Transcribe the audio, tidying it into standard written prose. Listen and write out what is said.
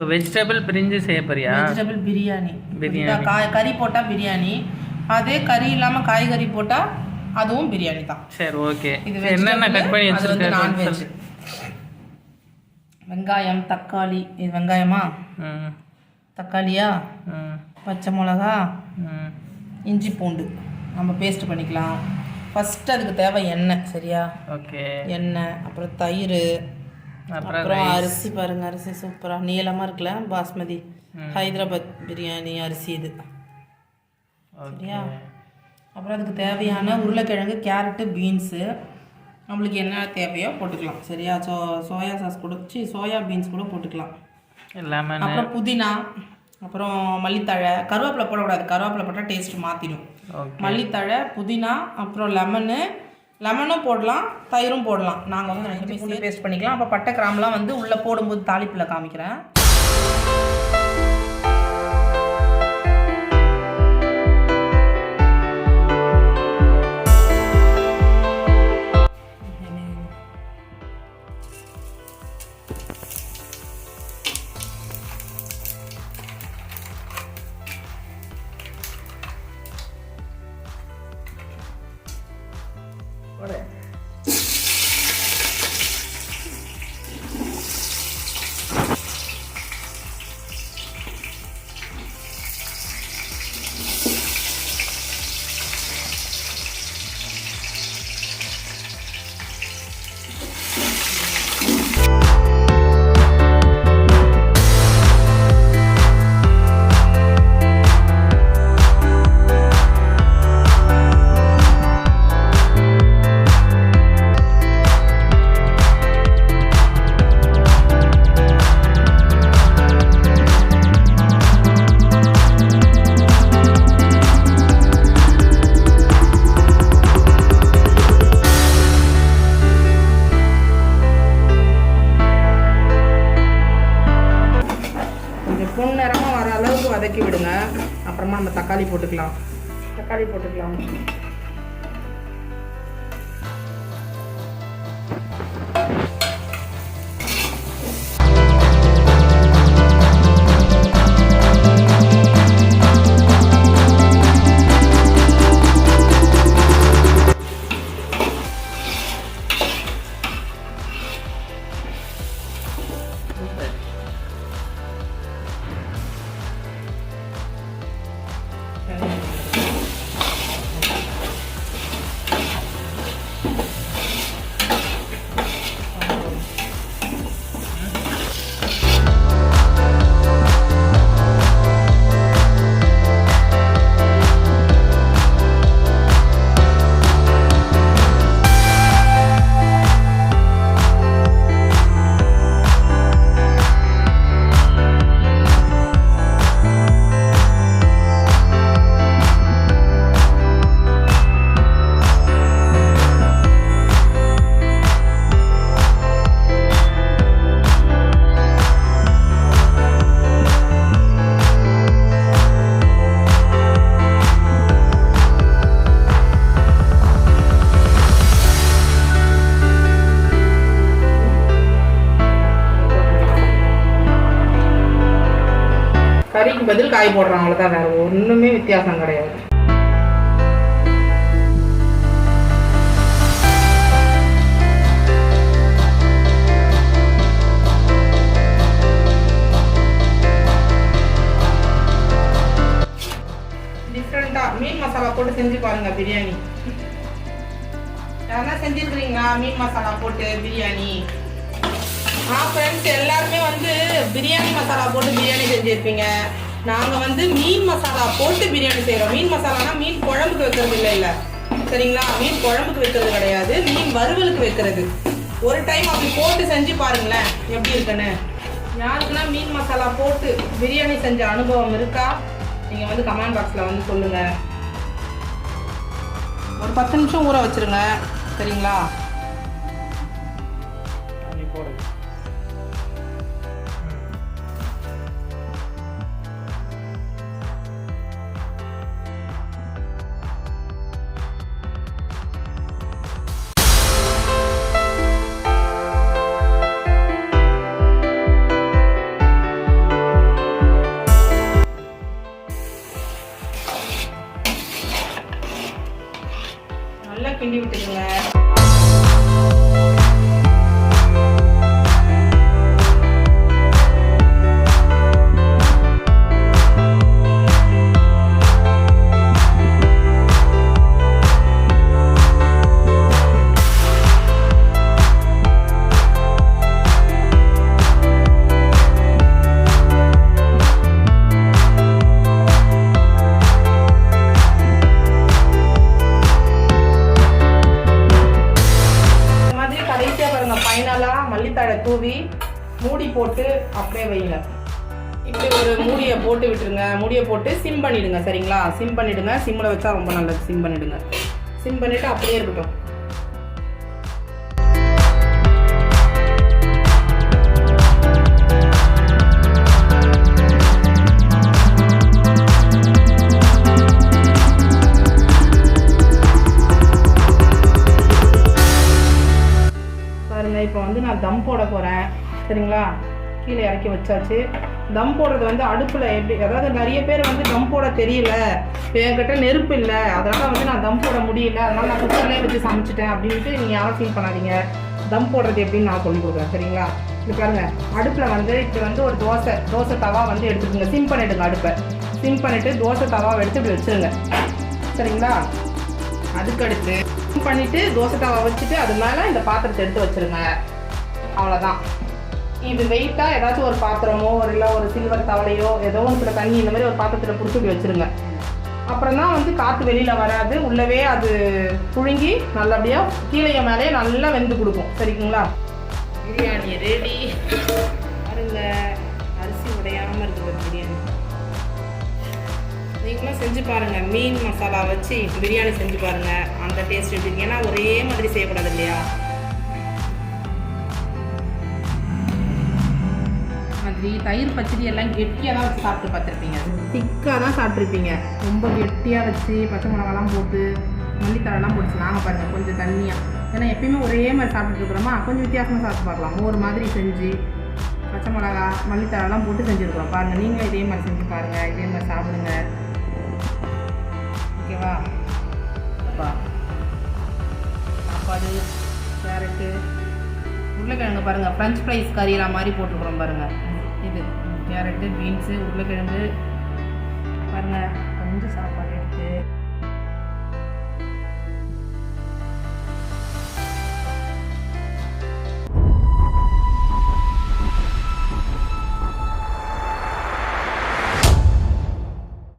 Vegetable பிரிஞ்சு செய்ய போறியா? வெஜிடபிள் பிரியாணி. கறி போட்டால் பிரியாணி, அதே கறி இல்லாமல் காய்கறி போட்டால் அதுவும் பிரியாணி தான். சரி, ஓகே. இது என்னென்ன கட் பண்ணி வச்சிருக்க? நான்வெஜ். வெங்காயம், தக்காளி. இது வெங்காயமா? தக்காளியா? பச்சை மிளகா, இஞ்சி பூண்டு நம்ம பேஸ்ட் பண்ணிக்கலாம். ஃபஸ்ட்டு அதுக்கு தேவை எண்ணெய். சரியா? ஓகே. எண்ணெய், அப்புறம் தயிர், அப்புறம் அரிசி. பாருங்க, அரிசி சூப்பராக நீளமாக இருக்குல்ல, பாஸ்மதி ஹைதராபாத் பிரியாணி அரிசி இது. சரியா? அப்புறம் அதுக்கு தேவையான உருளைக்கிழங்கு, கேரட்டு, பீன்ஸு, நம்மளுக்கு என்ன தேவையோ போட்டுக்கலாம். சரியா? சோயா சாஸ் கூட சோயா பீன்ஸ் கூட போட்டுக்கலாம். அப்புறம் புதினா, அப்புறம் மல்லித்தழை. கருவேப்பிலை போடக்கூடாது, கருவேப்பிலை போட்டால் டேஸ்ட் மாற்றிடும். மல்லித்தழை, புதினா, அப்புறம் லெமனும் போடலாம், தயிரும் போடலாம். நாங்கள் வந்து ரெண்டுமே பேஸ்ட் பண்ணிக்கலாம். அப்போ பட்டை கிராம்லாம் வந்து உள்ளே போடும்போது தாளிப்பில் காமிக்கிறேன். பொன்னிறமாக வர அளவுக்கு வதக்கி விடுங்க. அப்புறமா நம்ம தக்காளி போட்டுக்கலாம். கறிக்கு பதில் காய் போடுறோம், அவ்வளோதான். வேறு ஒன்றுமே வித்தியாசம் கிடையாது. டிஃப்ரெண்ட்டாக மீன் மசாலா போட்டு செஞ்சு பாருங்க பிரியாணி. யாருன்னா செஞ்சுருக்கிறீங்களா மீன் மசாலா போட்டு பிரியாணி? ஃப்ரெண்ட்ஸ், எல்லாருமே வந்து பிரியாணி மசாலா போட்டு பிரியாணி செஞ்சுருப்பீங்க. நாங்கள் வந்து மீன் மசாலா போட்டு பிரியாணி செய்கிறோம். மீன் மசாலானா மீன் குழம்புக்கு வைக்கிறது இல்லை. சரிங்களா? மீன் குழம்புக்கு வைக்கிறது கிடையாது, மீன் வறுவலுக்கு வைக்கிறது. ஒரு டைம் அப்படி போட்டு செஞ்சு பாருங்களேன் எப்படி இருக்குன்னு. யாருக்குன்னா மீன் மசாலா போட்டு பிரியாணி செஞ்ச அனுபவம் இருக்கா? நீங்கள் வந்து கமெண்ட் பாக்ஸில் வந்து சொல்லுங்கள். ஒரு 10 நிமிஷம் ஊற வச்சுருங்க. சரிங்களா? போடுங்க. கிண்டி விட்டுருங்க. ஃபைனலாக மல்லித்தழை தூவி மூடி போட்டு அப்படியே வைங்க. இப்படி ஒரு மூடியை போட்டு விட்டுருங்க. மூடியை போட்டு சிம் பண்ணிவிடுங்க. சரிங்களா? சிம் பண்ணிவிடுங்க. சிம்மில் வச்சா ரொம்ப நல்லது. சிம் பண்ணிவிடுங்க. சிம் பண்ணிவிட்டு அப்படியே இருக்கட்டும். இப்போ வந்து நான் தம் போட போகிறேன். சரிங்களா? கீழே இறக்கி வச்சாச்சு. தம் போடுறது வந்து அடுப்பில் எப்படி, அதாவது நிறைய பேர் வந்து தம் போட தெரியல, என்கிட்ட நெருப்பு இல்லை, அதனால் வந்து நான் தம் போட முடியல, அதனால் நான் குக்கர்லேயே வச்சு சமைச்சிட்டேன் அப்படின்ட்டு நீங்கள் யாரும் ஃபீல் பண்ணாதீங்க. தம் போடுறது எப்படின்னு நான் சொல்லிக் கொடுக்குறேன். சரிங்களா? இது பாருங்கள், அடுப்பில் வந்து இப்படி வந்து ஒரு தோசை தவா வந்து எடுத்துக்கோங்க. சிம் பண்ணிவிடுங்க. அடுப்பை சிம் பண்ணிவிட்டு தோசை தவாவை எடுத்து இப்படி வச்சுருங்க. சரிங்களா? அதுக்கடுத்து சிம் பண்ணிவிட்டு தோசை தவா வச்சுட்டு அது மேலே இந்த பாத்திரத்தை எடுத்து வச்சுருங்க. அவ்வளோதான். இது வெயிட்டாக ஏதாச்சும் ஒரு பாத்திரமோ இல்லை ஒரு சில்வர் தவளையோ ஏதோ ஒன்று தண்ணி இந்த மாதிரி ஒரு பாத்திரத்தில் பிடிச்சி இப்படி வச்சுருங்க. அப்புறம் தான் வந்து காற்று வெளியில் வராது, உள்ளவே அது புழுங்கி நல்லபடியாக கீழே மேலே நல்லா வெந்து கொடுக்கும். சரிங்களா? பிரியாணி ரெடி. பாருங்க, அரிசி உடையாமல் இருக்குது பிரியாணி. நீங்களும் செஞ்சு பாருங்கள். மீன் மசாலா வச்சு பிரியாணி செஞ்சு பாருங்கள். அந்த டேஸ்ட் எப்படி, ஏன்னா ஒரே மாதிரி செய்யக்கூடாது இல்லையா? மாதிரி தயிர் பச்சடி எல்லாம் கெட்டியாக தான் வச்சு சாப்பிட்டு பார்த்துருப்பீங்க. திக்காக தான் சாப்பிட்ருப்பீங்க. ரொம்ப கெட்டியாக வச்சு பச்சை மிளகாலாம் போட்டு மல்லித்தழைலாம் போட்டு நாங்கள் பாருங்கள் கொஞ்சம் தண்ணியாக. ஏன்னா எப்பயுமே ஒரே மாதிரி சாப்பிட்டுருக்குறோமா, கொஞ்சம் வித்தியாசமாக சாப்பிட்டு பார்க்கலாம். ஒரு மாதிரி செஞ்சு பச்சை மிளகா மல்லித்தழைலாம் போட்டு செஞ்சுருக்கோம். பாருங்கள், நீங்களும் இதே மாதிரி செஞ்சு பாருங்கள். இதே மாதிரி சாப்பிடுங்க. ஓகேவா? சாப்பாடு, கேரட்டு, உருளைக்கிழங்கு பாருங்கள், ஃப்ரெஞ்ச் ஃப்ரைஸ் கறியெல்லாம் மாதிரி போட்டுருக்குறோம் பாருங்கள். இது கேரட்டு, பீன்ஸு, உருளைக்கிழங்கு பாருங்கள், கொஞ்சம் சாப்பாடு.